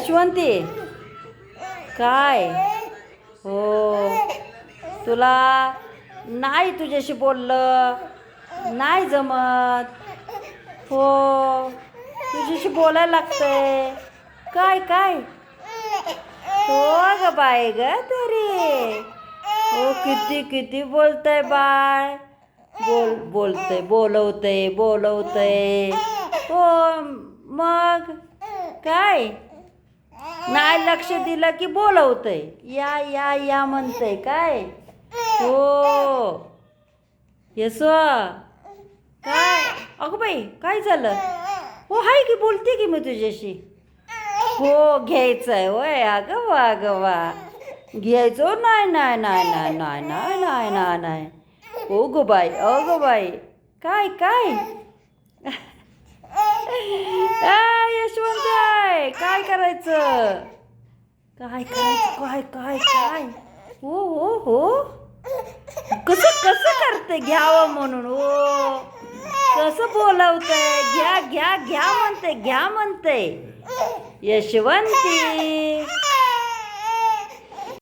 यशवंती काय हो तुला नाही तुझ्याशी बोललं नाही जमत हो तुझ्याशी बोलायला लागतंय काय काय हो ग बाय ग तरी हो किती किती बोलतंय बाळ बोलवतंय हो मग काय नाही लक्ष दिलं की बोलवतंय या या या म्हणतंय काय हो यसो काय अगं बाई काय झालं हो हाय की बोलते की मी तुझ्याशी हो घ्यायचंय होय अगं वा घ्यायचं हो नाही नाही नाही नाही नाही नाही नाही नाही नाही हो गो बाई अगं बाई काय काय यशवंत काय करायचं काय करायचं काय काय काय हो हो हो कसं कसं करते घ्यावं म्हणून हो कसं बोलवतंय घ्या घ्या घ्या म्हणते यशवंती